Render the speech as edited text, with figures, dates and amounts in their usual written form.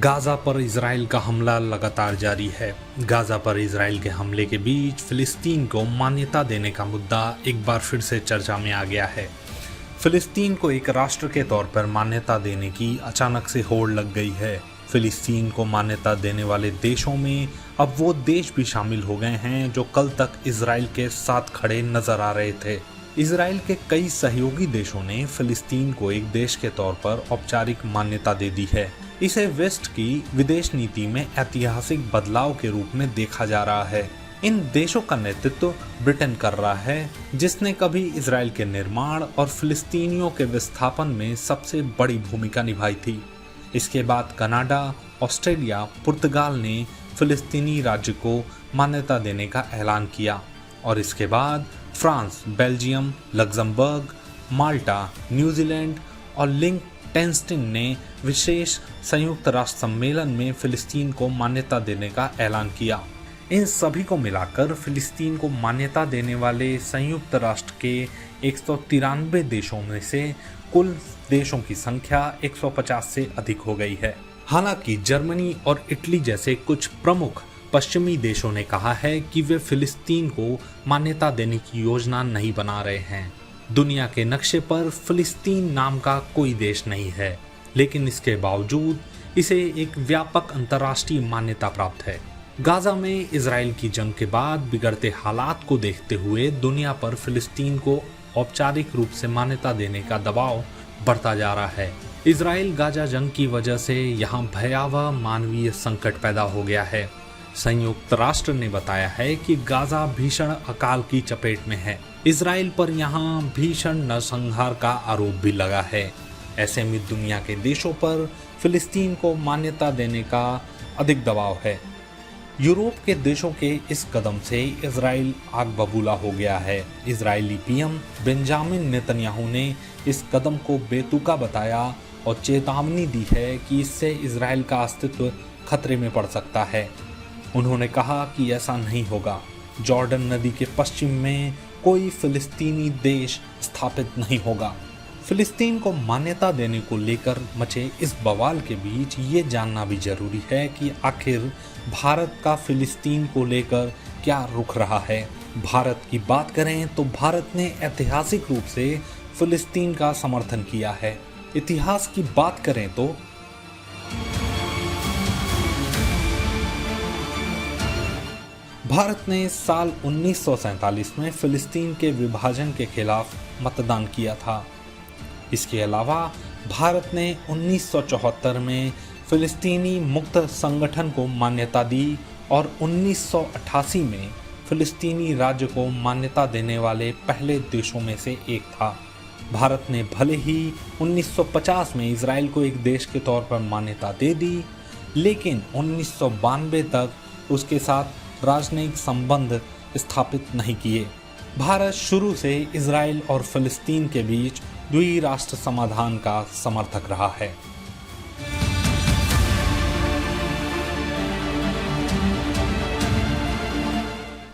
Gaza पर Israel का हमला लगातार जारी है। गाज़ा पर इजराइल के हमले के बीच फिलिस्तीन को मान्यता देने का मुद्दा एक बार फिर से चर्चा में आ गया है। फिलिस्तीन को एक राष्ट्र के तौर पर मान्यता देने की अचानक से होड़ लग गई है। फिलिस्तीन को मान्यता देने वाले देशों में अब वो देश भी शामिल हो गए हैं जो कल तक इजराइल के साथ खड़े नजर आ रहे थे। इजराइल के कई सहयोगी देशों ने फिलिस्तीन को एक देश के तौर पर औपचारिक मान्यता दे दी है। इसे वेस्ट की विदेश नीति में ऐतिहासिक बदलाव के रूप में देखा जा रहा है। इन देशों का नेतृत्व ब्रिटेन कर रहा है, जिसने कभी इजराइल के निर्माण और फिलिस्तीनियों के विस्थापन में सबसे बड़ी भूमिका निभाई थी। इसके बाद कनाडा, ऑस्ट्रेलिया, पुर्तगाल ने फिलिस्तीनी राज्य को मान्यता देने का ऐलान किया और इसके बाद फ्रांस, बेल्जियम, लग्जमबर्ग, माल्टा, न्यूजीलैंड और लिंक्टेनस्टीन ने विशेष संयुक्त राष्ट्र सम्मेलन में फिलिस्तीन को मान्यता देने का ऐलान किया। इन सभी को मिलाकर फिलिस्तीन को मान्यता देने वाले संयुक्त राष्ट्र के 193 देशों में से कुल देशों की संख्या 150 से अधिक हो गई है। हालांकि जर्मनी और इटली जैसे कुछ प्रमुख पश्चिमी देशों ने कहा है कि वे फिलिस्तीन को मान्यता देने की योजना नहीं बना रहे हैं। दुनिया के नक्शे पर फिलिस्तीन नाम का कोई देश नहीं है, लेकिन इसके बावजूद इसे एक व्यापक अंतर्राष्ट्रीय मान्यता प्राप्त है। गाजा में इजराइल की जंग के बाद बिगड़ते हालात को देखते हुए दुनिया पर फिलिस्तीन को औपचारिक रूप से मान्यता देने का दबाव बढ़ता जा रहा है। इजराइल गाजा जंग की वजह से यहाँ भयावह मानवीय संकट पैदा हो गया है। संयुक्त राष्ट्र ने बताया है कि गाजा भीषण अकाल की चपेट में है। इजराइल पर यहाँ भीषण नरसंहार का आरोप भी लगा है। ऐसे में दुनिया के देशों पर फिलिस्तीन को मान्यता देने का अधिक दबाव है। यूरोप के देशों के इस कदम से इजराइल आग बबूला हो गया है। इजरायली पीएम बेंजामिन नेतन्याहू ने इस कदम को बेतुका बताया और चेतावनी दी है कि इससे इजराइल का अस्तित्व खतरे में पड़ सकता है। उन्होंने कहा कि ऐसा नहीं होगा। जॉर्डन नदी के पश्चिम में कोई फिलिस्तीनी देश स्थापित नहीं होगा। फिलिस्तीन को मान्यता देने को लेकर मचे इस बवाल के बीच ये जानना भी जरूरी है कि आखिर भारत का फिलिस्तीन को लेकर क्या रुख रहा है। भारत की बात करें तो भारत ने ऐतिहासिक रूप से फिलिस्तीन का समर्थन किया है। इतिहास की बात करें तो भारत ने साल 1947 में फिलिस्तीन के विभाजन के खिलाफ मतदान किया था। इसके अलावा भारत ने 1974 में फिलिस्तीनी मुक्त संगठन को मान्यता दी और 1988 में फिलिस्तीनी राज्य को मान्यता देने वाले पहले देशों में से एक था। भारत ने भले ही 1950 में इजराइल को एक देश के तौर पर मान्यता दे दी, लेकिन 1992 तक उसके साथ राजनयिक संबंध स्थापित नहीं किए। भारत शुरू से इजराइल और फिलिस्तीन के बीच द्विराष्ट्र समाधान का समर्थक रहा है।